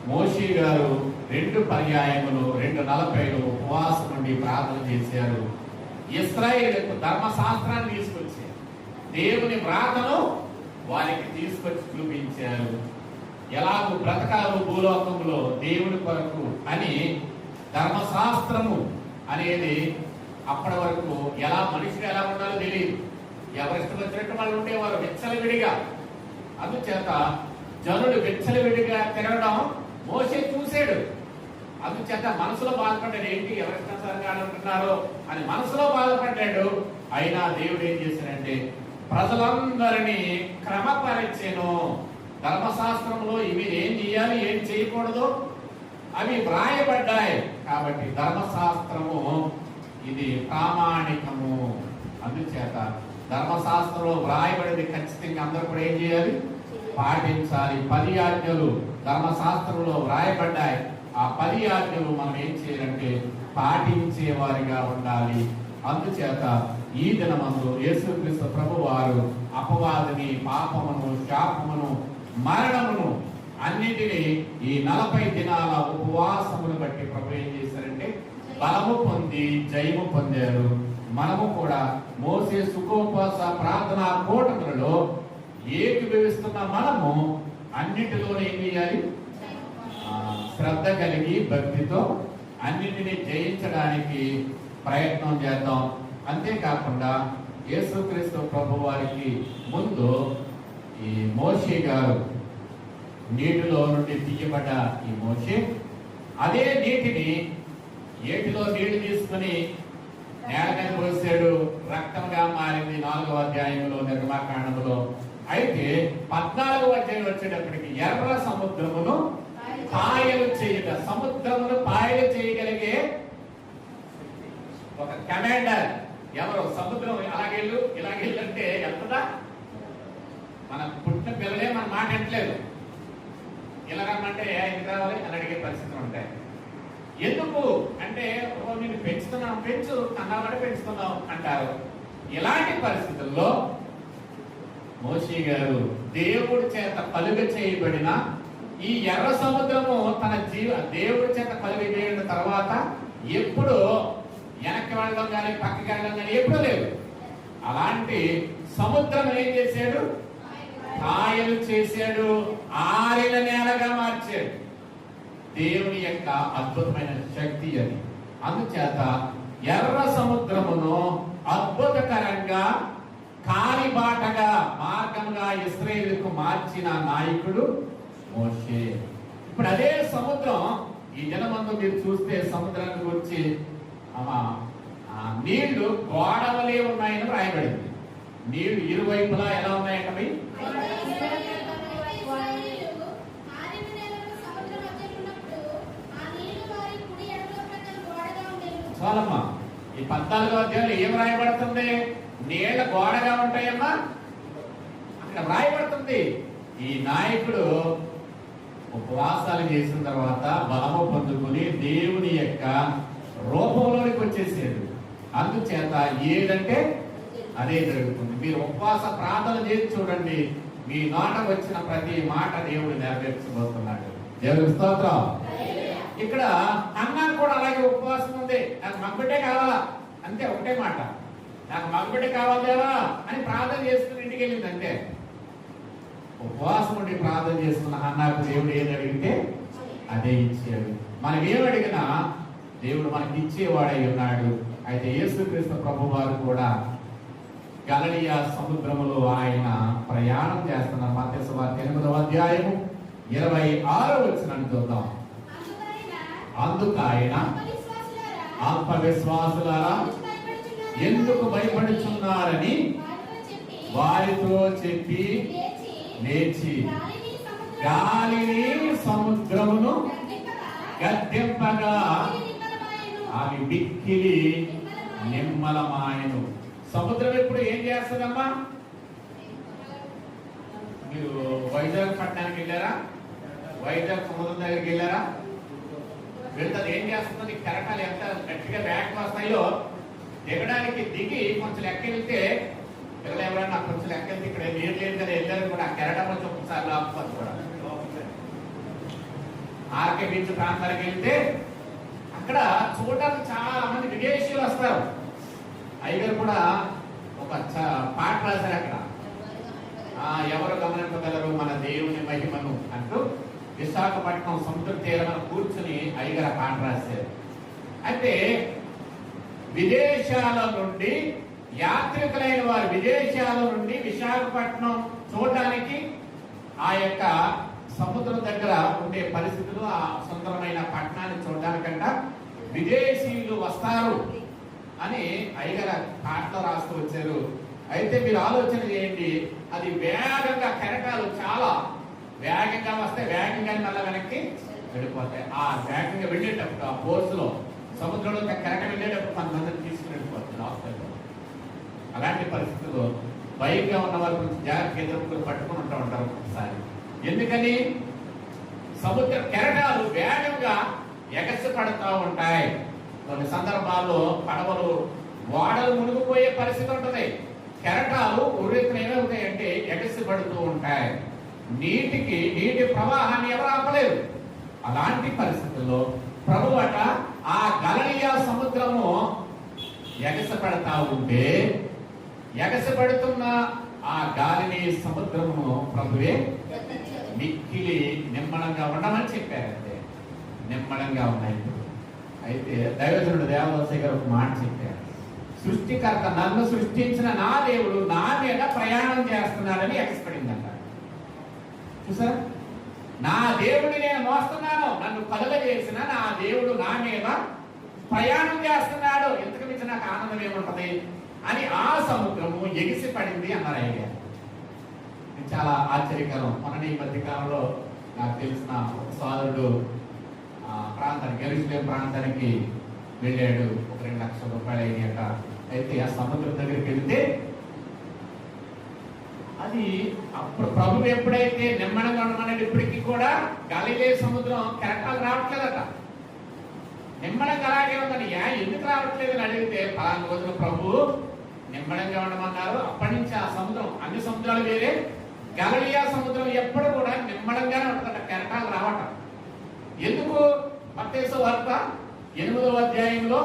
మోషే గారు 2 పర్యాయములు 2:40 ఉపవాసం నుండి ప్రార్థన చేశారు. ఇశ్రాయేలుకు ధర్మశాస్త్రాన్ని తీసుకొచ్చి దేవుని వ్రాతను వారికి తీసుకొచ్చి చూపించారు. ఎలాగూ బ్రతకాలు భూలోకంలో దేవుని కొరకు అని ధర్మశాస్త్రము అనేది అప్పటి వరకు మనుషులు ఎలా ఉండాలో తెలియదు. ఎవరిష్టం వచ్చినట్టు వాళ్ళు ఉండేవారు విచ్చలవిడిగా. అందుచేత జనులు విచ్చలవిడిగా తిరగడం మోషే చూశాడు. అందుచేత మనసులో బాధపడ్డాడు, ఏంటి ఎవరిష్టంగా ఉంటున్నారో అని మనసులో బాధపడ్డాడు. అయినా దేవుడు ఏం చేశాడంటే ప్రజలందరినీ క్రమపరిచెను. ధర్మశాస్త్రంలో ఇవి ఏం చేయాలి ఏం చేయకూడదు అవి వ్రాయబడ్డాయి. కాబట్టి ధర్మశాస్త్రము ఇది ప్రామాణికము. అందుచేత ధర్మశాస్త్రంలో వ్రాయబడింది ఖచ్చితంగా అందరూ కూడా ఏం చేయాలి, పాటించాలి. 10 ఆజ్ఞలు ధర్మశాస్త్రంలో వ్రాయబడ్డాయి. ఆ 10 ఆజ్ఞలు మనం ఏం చేయాలంటే పాటించే వారిగా ఉండాలి. అందుచేత ఈ దినమందు యేసుక్రీస్తు ప్రభు వారు అపవాదిని, పాపమును, శాపమును, మరణమును అన్నిటినీ ఈ 40 దినాల ఉపవాసమును బట్టి ప్రభు ఏం చేశారంటే బలము పొంది జయము పొందారు. మనము కూడా మోసే సుఖోపవాస ప్రార్థనా కూటములలో ఏకీభవిస్తున్న మనము అన్నిటిలో ఏం చేయాలి, శ్రద్ధ కలిగి భక్తితో అన్నిటినీ జయించడానికి ప్రయత్నం చేద్దాం. అంతేకాకుండా యేసుక్రీస్తు ప్రభు వారికి ముందు ఈ మోషే గారు నీటిలో నుండి తీయబడ్డ ఈ మోషే అదే నీటిని ఏటిలో నీళ్లు తీసుకుని నేలకై పోసాడు, రక్తంగా మారింది 4వ అధ్యాయంలో నిర్గమాకాండములో. అయితే 14వ అధ్యాయం వచ్చేటప్పటికి ఎర్ర సముద్రమును పాయలు చేయుట, సముద్రమును పాయలు చేయగలిగే ఒక కమాండర్ ఎవరు? సముద్రం ఇలాగెళ్ళు అంటే వెళ్తుందా? మన పుట్టిన పిల్లలే మన మాట ఎంటలేదు. ఇలాగమ్మంటే ఎందుకు రావాలి అని అడిగే పరిస్థితులు ఉంటాయి. ఎందుకు అంటే నేను పెంచుతున్నాం, పెంచు అన్నవాడు పెంచుతున్నాం అంటారు. ఇలాంటి పరిస్థితుల్లో మోషే గారు దేవుడి చేత కలుగ చేయబడిన ఈ ఎర్ర సముద్రము తన దేవుడి చేత కలుగ చేయబడిన తర్వాత ఎప్పుడు వెనక్కి వెళ్ళడం కానీ పక్కకి వెళ్ళడం కానీ ఎప్పుడూ లేదు. అలాంటి సముద్రం ఏం చేశాడు, కాయలు చేశాడు, ఆరిన నేలగా మార్చాడు. దేవుని యొక్క అద్భుతమైన శక్తి అది. అందుచేత ఎర్ర సముద్రమును అద్భుతకరంగా కాలిబాటగా మార్గంగా ఇశ్రాయేలుకు మార్చిన నాయకుడు మోషే. ఇప్పుడు అదే సముద్రం ఈ దినమందు మీరు చూస్తే సముద్రానికి వచ్చి నీళ్లు గోడవలే ఉన్నాయని రాయబడింది. నీళ్లు ఇరువైపులా ఎలా ఉన్నాయంటే చాలమ్మా. ఈ 14వ అధ్యాయంలో ఏం రాయబడుతుంది? నీళ్ల గోడగా ఉంటాయమ్మా అక్కడ రాయబడుతుంది. ఈ నాయకుడు ఉపవాసాలు చేసిన తర్వాత బలము పొందుకుని దేవుని యొక్క రూపంలోనికి వచ్చేసాడు. అందుచేత ఏదంటే అదే జరుగుతుంది. మీరు ఉపవాస ప్రార్థన చేసి చూడండి, మీ నోట వచ్చిన ప్రతి మాట దేవుడు నెరవేర్చబోతున్నాడు. దేవుడి స్తోత్రం. ఇక్కడ అన్నాను కూడా అలాగే ఉపవాసం ఉంది. నాకు మగబిడ్డే కావాలా అంతే, ఒకటే మాట, నాకు మగబిడ్డ కావాలేవా అని ప్రార్థన చేసుకుని ఇంటికి వెళ్ళింది అంతే. ఉపవాసం ఉండి ప్రార్థన చేసుకున్న అన్నాకు దేవుడు ఏది అడిగితే అదే ఇచ్చాడు. మనం ఏమడిగినా దేవుడు మనకి ఇచ్చేవాడై ఉన్నాడు. అయితే యేసుక్రీస్తు ప్రభు వారు కూడా గలిలయ సముద్రములో ఆయన ప్రయాణం చేస్తున్నారు. మత్తయి సువార్త 8వ అధ్యాయము 26వ వచనాన్ని చూద్దాం. అందుకు ఆయన అల్పవిశ్వాసులారా ఎందుకు భయపడుచున్నారని వారితో చెప్పి లేచి గాలిని సముద్రమును గద్దెంపగా అవి బిక్కిలి నిమ్మలమాయను. సముద్రం ఎప్పుడు ఏం చేస్తుందమ్మా? మీరు వైజాగ్ పట్టణానికి వెళ్ళారా? వైజాగ్ సముద్రం దగ్గరికి వెళ్ళారా? వెళ్తారు. ఏం చేస్తుంది? కెరటాలు ఎంత గట్టిగా బ్యాక్ వస్తాయో దిగడానికి దిగి కొంచెం లెక్క వెళ్తే పిల్లలు ఎవరైనా కొంచెం లెక్క వెళ్తే ఇక్కడ నీరు లేదు కదా వెళ్ళారు కూడా ఆ కెరటం వచ్చి ఒకసారి ఆపుతుంది కూడా. ఆర్కే బీచ్ ప్రాంతానికి వెళ్తే అక్కడ చూడడానికి చాలా మంది విదేశీయులు వస్తారు. అయ్యగారు కూడా ఒక పాట రాశారు అక్కడ, ఎవరు గమనింపగలరు మన దేవుని మహిమను అంటూ విశాఖపట్నం సముద్ర తీరాన కూర్చుని అయ్యగారు పాట రాశారు. అయితే విదేశాల నుండి యాత్రికులైన వారు విదేశాల నుండి విశాఖపట్నం చూడడానికి ఆ యొక్క సముద్రం దగ్గర ఉండే పరిస్థితులు, ఆ సుందరమైన పట్టణాన్ని చూడడానికంట విదేశీయులు వస్తారు అని అయ్యగారు పాటలో రాస్తూ వచ్చారు. అయితే మీరు ఆలోచన చేయండి, అది వేగంగా కెరటాలు చాలా వేగంగా వస్తే వేగంగా మళ్ళీ వెనక్కి వెళ్ళిపోతాయి. ఆ వేగంగా వెళ్ళేటప్పుడు ఆ కోర్సులో సముద్రంలో కెరట వెళ్ళేటప్పుడు కొంతమందిని తీసుకుని వెళ్ళిపోతుంది హాస్పిటల్. అలాంటి పరిస్థితుల్లో బైక్గా ఉన్న వారి గురించి జాగ్రత్త ఎదుర్కొని పట్టుకుని ఉంటారు ఒకసారి. ఎందుకని సముద్ర కెరటాలు వేగంగా ఎగసి పడుతూ ఉంటాయి. కొన్ని సందర్భాల్లో పడవలు ఓడలు మునిగిపోయే పరిస్థితి ఉంటుంది. కెరటాలు ఉర్రెత్తున ఏమవుతాయంటే ఎగసి పడుతూ ఉంటాయి. నీటి ప్రవాహాన్ని ఎవరు ఆపలేరు. అలాంటి పరిస్థితుల్లో ప్రభు అట ఆ గలిలయ సముద్రము ఎగసపడతా ఉంటే ఎగసపడుతున్న ఆ గాలిని సముద్రమును ప్రభువే మిక్కిలి నిమ్మలంగా ఉండమని చెప్పారంటే నిమ్మలంగా ఉన్నాయి. అయితే దైవజనుడు దేవదాసయ్య గారు ఒక మాట చెప్పారు, సృష్టికర్త నన్ను సృష్టించిన నా దేవుడు నా మీద ప్రయాణం చేస్తున్నాడని ఎగసపడిందంట. చూసారా, నా దేవుడిని నేను మోస్తున్నాను, నన్ను కలుగజేసిన నా దేవుడు నా మీద ప్రయాణం చేస్తున్నాడు, ఇంతకు మించి నాకు ఆనందం ఏముంటది అని ఆ సముద్రము ఎగిసి పడింది అన్నారు అయ్య. చాలా ఆశ్చర్యకరం. మొన్న ఈ మధ్య కాలంలో నాకు తెలిసిన ఒక సోదరుడు ప్రాంతానికి ఎరుసలేం ప్రాంతానికి వెళ్ళాడు. ఒక 2 లక్షల రూపాయలు అయినాక. అయితే ఆ సముద్రం దగ్గరికి వెళ్తే అది అప్పుడు ప్రభు ఎప్పుడైతే నిమ్మడంగా ఉండమన్నాడు, ఇప్పటికీ కూడా గలిలయ సముద్రం కెరటాలు రావట్లేదట. నిమ్మడంగా అలాగే ఉందని ఎందుకు రావట్లేదు అని అడిగితే పలానా రోజున ప్రభు నిమ్మడంగా ఉండమన్నారు. అప్పటి నుంచి ఆ సముద్రం, అన్ని సముద్రాలు వేరే, గలిలయ సముద్రం ఎప్పుడు కూడా నిమ్మడంగానే ఉంటుందట, కెరటాలు రావటం. ఎందుకు? మత్తయి వార్త 8వ అధ్యాయంలో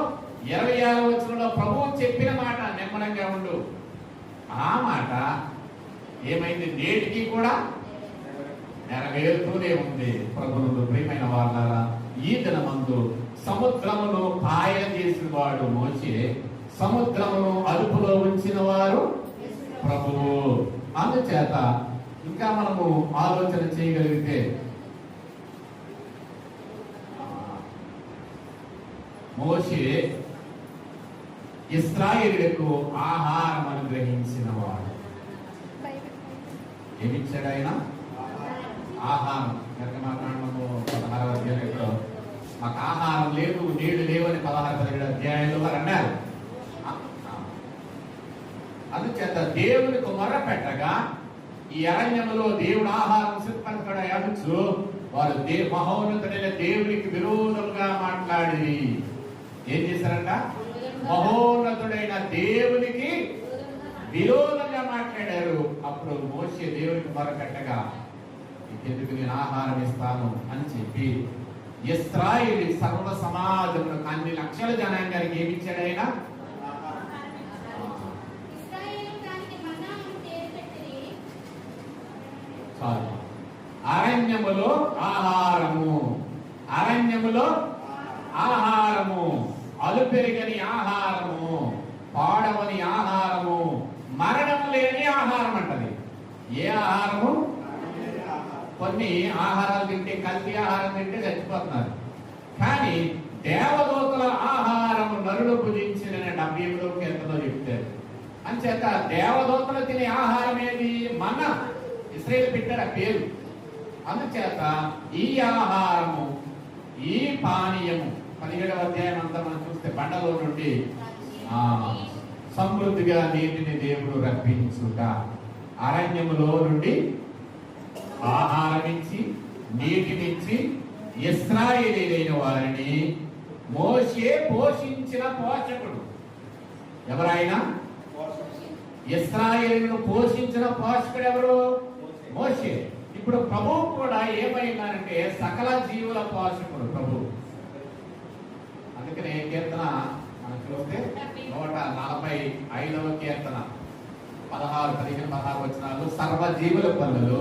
26వ వచనంలో ప్రభువు చెప్పిన మాట నిమ్మడంగా ఉండు. ఆ మాట ఏమైంది? నేటికి కూడా నెరవేరుతూనే ఉంది. ప్రభువుకు ప్రియమైన వారలారా, ఈ దినమందు సముద్రమును పాయన చేసిన వాడు మోషే, సముద్రమును అదుపులో ఉంచిన వారు ప్రభువు. అందుచేత ఇంకా మనము ఆలోచన చేయగలిగితే మోషే ఇశ్రాయేలులకు ఆహారం అనుగ్రహించిన వాడు. ఏమిచ్చాడు ఆయన? ఆహారం. నిర్గమాకాండము 16వ అధ్యాయంలో మాకు ఆహారం లేదు, నీళ్లు లేవని 16-17 అధ్యాయంలో వారు అన్నారు. అందుచేత దేవునికి మొర పెట్టగా ఈ అరణ్యములో దేవుడు ఆహారం సిద్ధపడతాడు అనొచ్చు. వారు మహోన్నతుడైన దేవునికి విరోధంగా మాట్లాడి ఏం చేశారంట? మహోన్నతుడైన దేవునికి విరోధంగా మాట్లాడారు. అప్పుడు మోషే దేవునికి మొరపెట్టగా ఎందుకు నేను ఆహారం ఇస్తాను అని చెప్పి ఇశ్రాయేలు సర్వ సమాజములకు, అన్ని లక్షల జనాంగానికి ఏమి ఇచ్చాడు ఆయన? అరణ్యములో ఆహారము, అరణ్యములో ఆహారము, అలుపెరుగని ఆహారము, పాడవని ఆహారము, మరణం లేని ఆహారం అంటది. ఏ ఆహారము? కొన్ని ఆహారాలు తింటే, కల్తీ ఆహారం తింటే చచ్చిపోతున్నారు. కానీ దేవదూతల ఆహారము నరుడు భుజించిన 70వ కీర్తనలో చెప్తారు. అంచేత దేవదూతలు తినే ఆహారం ఏది? మన్నా. ఇశ్రాయేలు పెట్టారు ఆ పేరు. అందుచేత ఈ ఆహారము, ఈ పానీయము 17వ అధ్యాయం అంతా మనం చూస్తే బండలో నుండి సమృద్ధిగా నీటిని దేవుడు రప్పించుట, అరణ్యములో నుండి ఆహారం ఇచ్చి నీటినిచ్చి ఇశ్రాయేలీయులైన వారిని మోషే పోషించిన పోషకుడు. ఎవరైనా ఇశ్రాయేలును పోషించిన పోషకుడు ఎవరు? మోషే. ఇప్పుడు ప్రభువు కూడా ఏమైనారంటే సకల జీవుల పోషకుడు ప్రభు. అందుకనే కీర్తన మనం చూస్తే 145వ కీర్తన 16, 15, 16 వచనాలు సర్వజీవుల పనులు,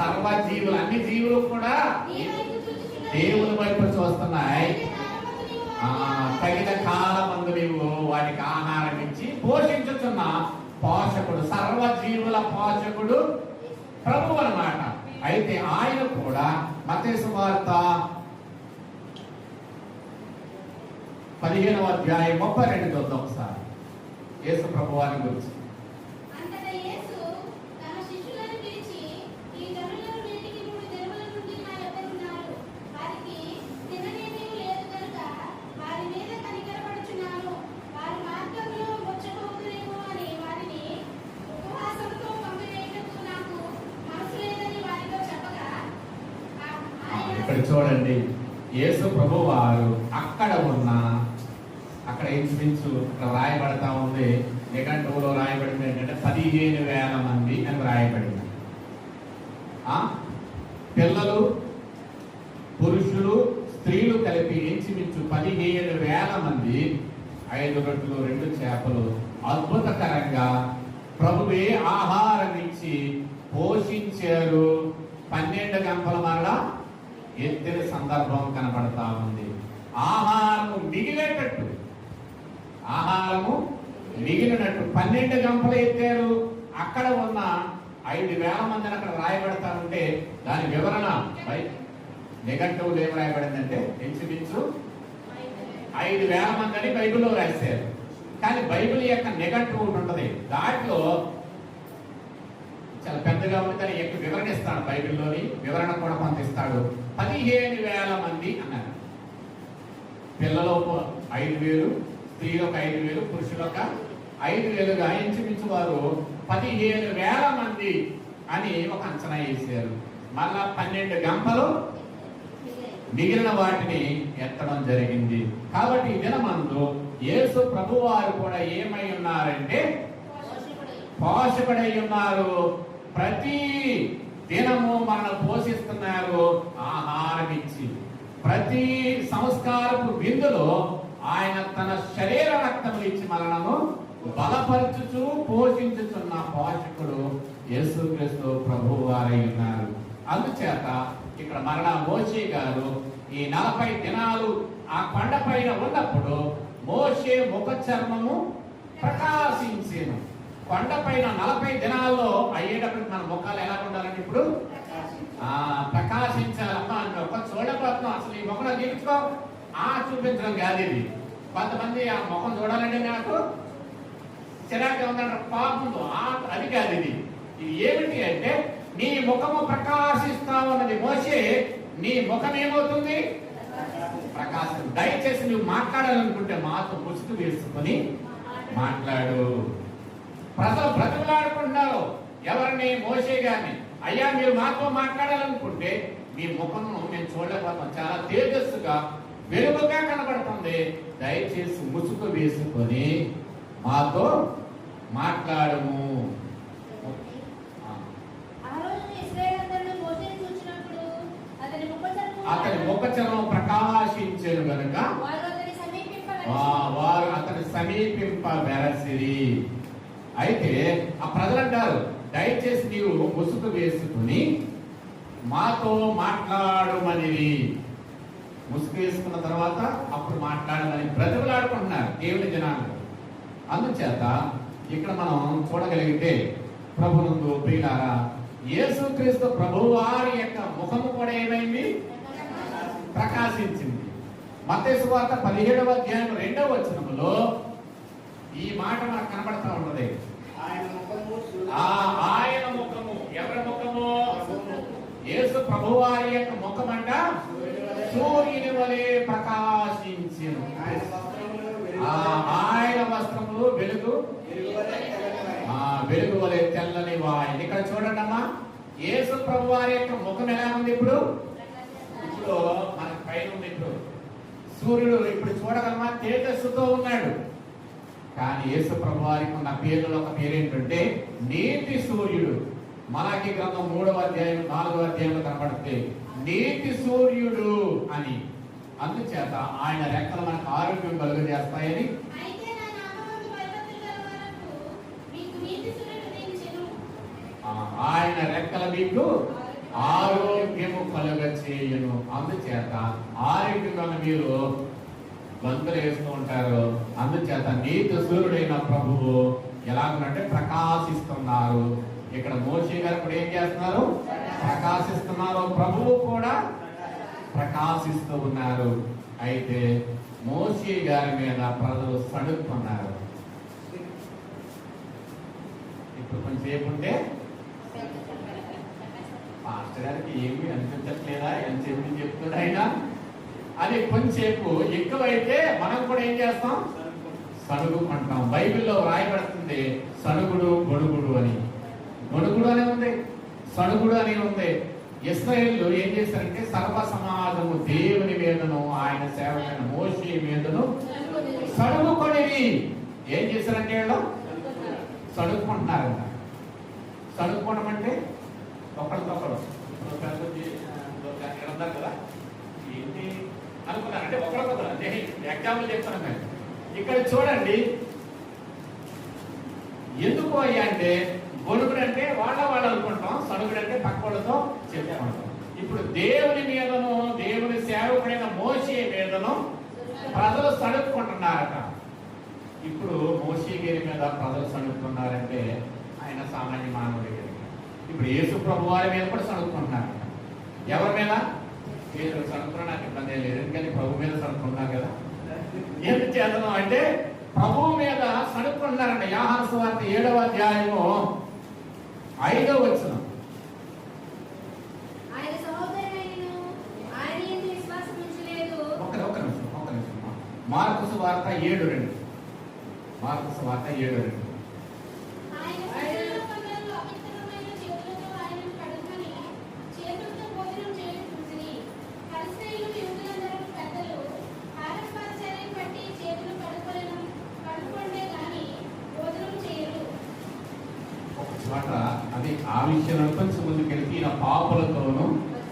సర్వజీవులు అన్ని జీవులు కూడా దేవుని వైపు చూస్తున్నాయి. తగిన కాలమందు నీవు వాటికి ఆహారం ఇచ్చి పోషించుతున్న పోషకుడు, సర్వజీవుల పోషకుడు ప్రభు అన్నమాట. అయితే ఆయన కూడా మత్తయి సువార్త 15వ అధ్యాయం 32 చూద్దాం ఒకసారి యేసు ప్రభు వారి గురించి. ఇక్కడ చూడండి, యేసు ప్రభు వారు అక్కడ ఇంచుమించు అక్కడ రాయబడతా ఉంది, నిఘంటువులో రాయబడింది ఏంటంటే 15,000 మంది అని రాయబడింది. పిల్లలు, పురుషులు, స్త్రీలు కలిపి ఇంచుమించు 15,000 మంది 5 రొట్టెలు 2 చేపలు అద్భుతకరంగా ప్రభువే ఆహారం ఇచ్చి పోషించారు. 12 గంపల మరలా ఎత్తిన సందర్భం కనబడతా ఉంది. ఆహారము మిగిలినట్టు 12 గంపలు ఎత్తారు. అక్కడ ఉన్న 5,000 మందిని అక్కడ రాయబడతా ఉంటే దాని వివరణ నిఘంటువులు ఏం రాయబడిందంటే ఇంచుమించు 5,000 మంది అని బైబిల్లో రాశారు. కానీ బైబిల్ యొక్క నిఘంటువు ఉంటుంది, దాంట్లో చాలా పెద్దగా ఉందని ఎక్కువ వివరణ ఇస్తాడు. బైబిల్లోని వివరణ కూడా కొంత ఇస్తాడు. 15,000 మంది అన్నారు. పిల్లలు 5,000, స్త్రీలు ఒక 5,000, పురుషులు ఒక 5,000గా ఇంచుమించు వారు 15,000 మంది అని ఒక అంచనా వేశారు. మళ్ళా 12 గంపలు మిగిలిన వాటిని ఎత్తడం జరిగింది. కాబట్టి ఈ దినమందు యేసు ప్రభు వారు కూడా ఏమై ఉన్నారంటే పోషకుడై ఉన్నారు. ప్రతి దినము మనల్ని పోషిస్తున్నారు ఆహారం ఇచ్చి. ప్రతి సంస్కారపు విందులో ఆయన తన శరీర రక్తములు ఇచ్చి మనలను బలపరచుచు పోషించుచున్న పోషకుడు యేసుక్రీస్తు ప్రభు వారై ఉన్నారు. అందుచేత ఇక్కడ మరలా మోషే గారు ఈ 40 దినాలు ఆ కొండ పైన ఉన్నప్పుడు మోషే ముఖ చర్మము ప్రకాశించేను. కొండ పైన 40 దినాల్లో అయ్యేటప్పుడు మన ముఖాలు ఎలా ఉండాలంటే ఇప్పుడు ప్రకాశించాలమ్మా అని ఒక చూడబోతున్నాం. అసలు ఈ ముఖం తీర్చుకో చూపించడం కాదు ఇది. కొంతమంది ఆ ముఖం చూడాలంటే నాకు చిరాగ్గా ఉందంటే పాపం అది కాదు. ఇది ఏమిటి అంటే నీ ముఖము ప్రకాశిస్తా ఉన్నది. మోషే నీ ముఖం ఏమవుతుంది? ప్రకాశం. దయచేసి నువ్వు మాట్లాడాలనుకుంటే మాతో ముసుగు వేసుకొని మాట్లాడు. ప్రజలు బ్రతుకులాడుకుంటున్నారు ఎవరిని? మోషే గారిని. అయ్యా మీరు మాతో మాట్లాడాలనుకుంటే మీ ముఖం మేము చూడలేకపోతాం, చాలా తేజస్సుగా వెలుగుగా కనబడుతుంది. దయచేసి ముసుగు వేసుకొని మాతో మాట్లాడము. అతని ముఖ చర్మం ప్రకాశించేను కనుక వారు అతని సమీపింప వెరసిరి. అయితే ఆ ప్రజలు అంటారు, దయచేసి నీవు ముసుగు వేసుకుని మాతో మాట్లాడమని. ముసుగు వేసుకున్న తర్వాత అప్పుడు మాట్లాడమని బ్రతుకులాడుకుంటున్నారు దేవుని జనాలు. అందుచేత ఇక్కడ మనం చూడగలిగితే ప్రభునందు ప్రియులారా, యేసుక్రీస్తు ప్రభువు వారి యొక్క ముఖము కూడా ఏమైంది? ప్రకాశించింది. మత్తయి సువార్త 17వ అధ్యాయం 2వ వచనములో ఈ మాట మనకు కనబడతా ఉన్నది. ఆయన ముఖము, ఎవరి ముఖము? యేసు ప్రభువు వారి యొక్క ముఖం అంట సూర్యుని వలె ప్రకాశించెను. ఆయన వస్త్రములు వెలుగు వలె తెల్లని వాయి. ఇక్కడ చూడండి అమ్మా, యేసు ప్రభు వారి యొక్క ముఖం ఎలా ఉంది? ఇప్పుడు మనకి పైన ఉంది. ఇప్పుడు సూర్యుడు ఇప్పుడు చూడగలమా? తేజస్సుతో ఉన్నాడు. కానీ యేసు ప్రభు వారికి ఉన్న పేర్లలో ఒక పేరు ఏంటంటే నీతి సూర్యుడు. మలాకి గ్రంథం 3వ అధ్యాయం 4వ అధ్యాయంలో కనబడితే నీతి సూర్యుడు అని. అందుచేత ఆయన రెక్కలు మనకు ఆరోగ్యం కలుగజేస్తాయని. ఆయన రెక్కల మీకు ఆరోగ్యము కలుగచేయును. అందుచేత ఆరోగ్యంగా మీరు గంతులు వేస్తూ ఉంటారు. అందుచేత నీతి సూర్యుడైన ప్రభువు ఎలాగంటే ప్రకాశిస్తున్నారు. ఇక్కడ మోషే గారు కూడా ఏం చేస్తున్నారు? ప్రకాశిస్తున్నారు. ప్రభువు కూడా ప్రకాశిస్తూ ఉన్నారు. అయితే మోషే గారి మీద ప్రజలు సణుక్కున్నారు. ఇప్పుడు కొంచెంసేపు ఉంటే మాస్టర్ గారికి ఏమీ అనిపించట్లేదా, ఎంతసేపు చెప్తున్నాడు ఆయన అది. కొంచెంసేపు ఎక్కువైతే మనం కూడా ఏం చేస్తాం? సణుగుకుంటాం. బైబిల్లో రాయబడుతుంది సణుగుడు గొడుగుడు అని. గొడుగుడు అని ఉంది, సణుగుడు అని ఉంది. ఇశ్రాయేలు ఏం చేశారంటే సర్వ సమాజము దేవుని మీదను ఆయన సేవకైన మోషే మీదను సణుగుకొనివి. ఏం చేశారంటే వీళ్ళు సణుక్కుంటున్నారంట. సణుక్కోవడం అంటే ఒకరికొకరు ఉన్నారు కదా, ఏంటి అనుకున్నారంటే ఒకరికొకరు అంటే ఎగ్జాంపుల్ చెప్తాను నేను. ఇక్కడ చూడండి ఎందుకు అయ్యా అంటే గొడుగుడు అంటే వాళ్ళు అనుకుంటాం, సణుగుడు అంటే పక్క వాళ్ళతో చెప్పుకుంటాం. ఇప్పుడు దేవుని మీదను దేవుని సేవకుడైన మోషే మీదను ప్రజలు సణుక్కుంటున్నారట. ఇప్పుడు మోషే గారి మీద ప్రజలు సణుక్కున్నారంటే ఆయన సామాన్య మానవుడి మీద. ఇప్పుడు యేసు ప్రభు వారి మీద కూడా సణుక్కుంటున్నారట. ఎవరి మీద? పేతురు సణుక్కున్నా నాకు ఇబ్బంది లేదు, ఎందుకని ప్రభు మీద సణుక్కున్నారు కదా. ఎందుకు చేద్దాం అంటే ప్రభువు మీద సణుక్కుంటున్నారంట. యోహాను సువార్త 7వ అధ్యాయము 5వ వచనం. ఒక్క నిమిషం. మార్కు సువార్త 7:2. మార్కు సువార్త 7:2. అది ఆ విషయంలో కొంచెం ముందుకెళ్తే ఈయన పాపులతోనూ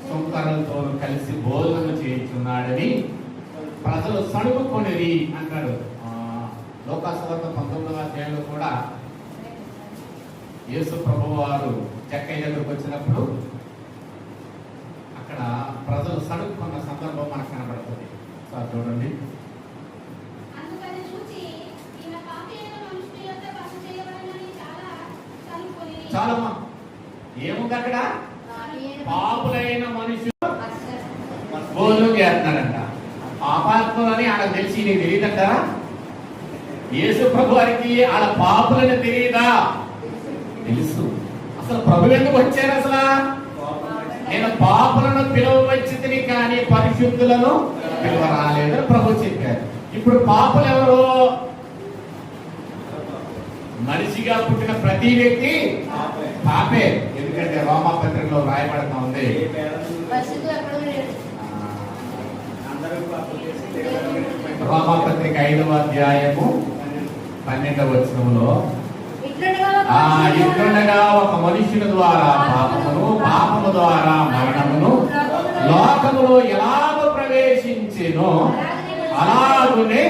సుంకరులతోనూ కలిసి భోజనం చేయించున్నాడని ప్రజలు సణుగుకొనిరి అంటాడు. లోకాసువార్త 19వ అధ్యాయంలో కూడా యేసు ప్రభువు వారు చెక్కయ్య దగ్గరకు వచ్చినప్పుడు అక్కడ ప్రజలు సణుక్కున్న సందర్భం మనకు కనబడుతుంది. సార్ చూడండి. చాలా ఏముంది అక్కడ? పాపులైన మనుషులు భోజనం చేస్తున్నారంట. పాపాత్ములని వాళ్ళకి తెలిసి నీకు తెలియదంటారా? యేసు ప్రభు వారికి వాళ్ళ పాపులని తెలియదా? తెలుసు. అసలు ప్రభు ఎందుకు వచ్చారు? అసలు నేను పాపులను పిలువవచ్చితిని కానీ పరిశుద్ధులను పిలువ రాలేదని ప్రభు చెప్పారు. ఇప్పుడు పాపులు ఎవరు? మనిషిగా పుట్టిన ప్రతి వ్యక్తి పాపే. ఎందుకంటే రోమా పత్రికలో రాయబడతా ఉంది. రోమా పత్రిక 5వ అధ్యాయము 12వ వచనంలో ఇట్లుండగా ఒక మనుషుని ద్వారా పాపము ద్వారా మరణమును లోకములో ఎలాగో ప్రవేశించెనో అలాగునే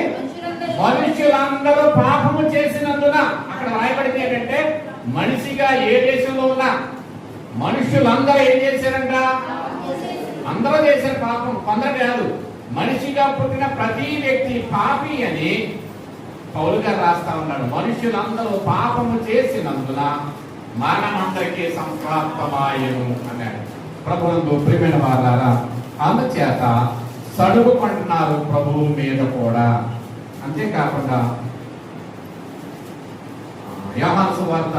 మనుషులందరూ పాపము చేసినందున. అక్కడ రాయబడింది ఏంటంటే మనిషిగా ఏ దేశంలో ఉన్నా మనుషులందరూ ఏం చేశారంట? అందరూ చేశారు పాపం. కొందరు కాదు, మనిషిగా పుట్టిన ప్రతి వ్యక్తి పాపి అని పౌలు గారు రాస్తా ఉన్నాడు. మనుషులందరూ పాపము చేసినందున మరణమందరికీ సంప్రాప్తమాయను అన్నాడు. ప్రభువునందు ప్రియమైన వారారా, అందుచేత సణుగుకుంటున్నారు ప్రభువు మీద కూడా. అంతేకాకుండా యోహాను సువార్త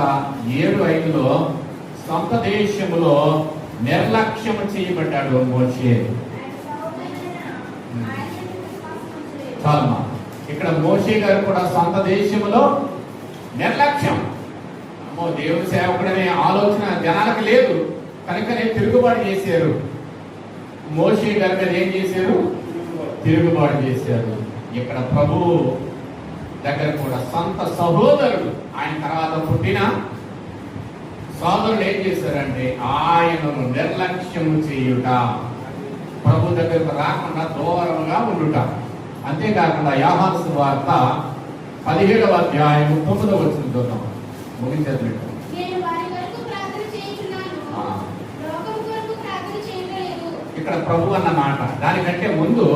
7:5లో సొంత దేశములో నిర్లక్ష్యము చేయబడ్డాడు మోషే. చాలమ్మా, ఇక్కడ మోషే గారు కూడా సొంత దేశములో నిర్లక్ష్యం. అమ్మో, దేవుని సేవకుడనే ఆలోచన జనాలకు లేదు కనుకనే తిరుగుబాటు చేశారు. మోషే గారి మీద ఏం చేశారు? తిరుగుబాటు చేశారు. ఇక్కడ ప్రభు దగ్గర కూడా సొంత సహోదరుడు, ఆయన తర్వాత పుట్టిన సోదరులు ఏం చేశారంటే ఆయనను నిర్లక్ష్యము చేయుట, ప్రభు దగ్గరకు రాకుండా దూరంగా ఉండుట. అంతేకాకుండా యోహాను సువార్త 17వ అధ్యాయం 9వ వచనం చూద్దాం, ముగించేట్టు. ఇక్కడ ప్రభు అన్న మాట, దానికంటే ముందు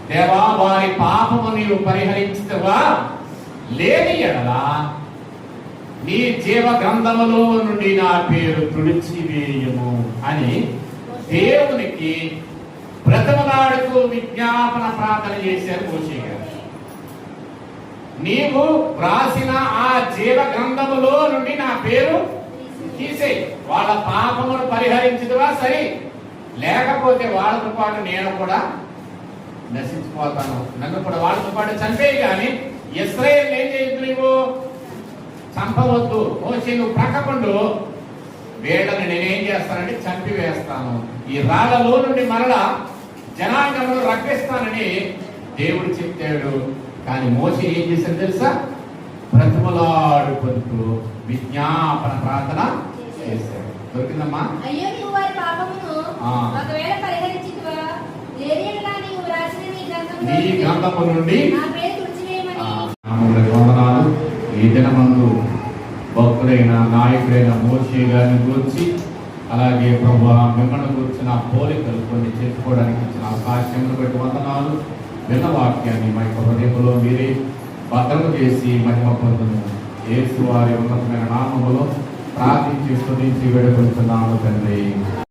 దేవా వారి పాపము నీవు పరిహరించవా, లేని ఎడల నీ జీవ గ్రంథములో నుండి నా పేరు తుడిచివేయము అని దేవునికి బ్రతమలాడుతూ విజ్ఞాపన ప్రార్థన చేశారు మోషే గారు. నీవు వ్రాసిన ఆ జీవ గ్రంథములో నుండి నా పేరు తీసేయి, వాళ్ళ పాపమును పరిహరించదువా సరే, లేకపోతే వాళ్ళతో పాటు నేను కూడా నశించిపోతాను, నన్ను కూడా వాళ్ళతో పాటు చంపేయి. కానీ ఇశ్రాయేలు ఏం చేయొద్దు, నీవు చంపవద్దు. మోషే నువ్వు ప్రక్కకుండు, వీళ్ళని నేనేం చేస్తానంటే చంపివేస్తాను, ఈ రాళ్లలో నుండి మరలా జనాంగమును రక్షిస్తానని దేవుడు చెప్పాడు. కానీ మోషే ఏం చేశాడు తెలుసా? బ్రతిమలాడుకుంటూ విజ్ఞాపన ప్రార్థన చేశాడు. దొరికిందమ్మా? అయ్యో నీవు వారి పాపమును ఒకవేళ పరిహరించితివా, లేని యెడల నీవు వ్రాసిన నీ గ్రంథము నుండి నా పేరు తుడిచివేయమని. వందనాలు. ఈ దినమందు భక్తుడైన నాయకుడైన మోషే గారిని గురించి, అలాగే ప్రభువా మిమ్మల్ని గురించిన పోలికలు కొన్ని చేసుకోవడానికి ఇచ్చిన అవకాశంను బట్టి వందనాలు. విన్న వాక్యాన్ని మా యొక్క హృదయంలో మీరే భద్రము చేసి మహిమ పొందును. యేసు వారి ఉన్నతమైన నామములో ప్రార్థించి స్తుతించి వేడుకొంచున్నాము తండ్రి.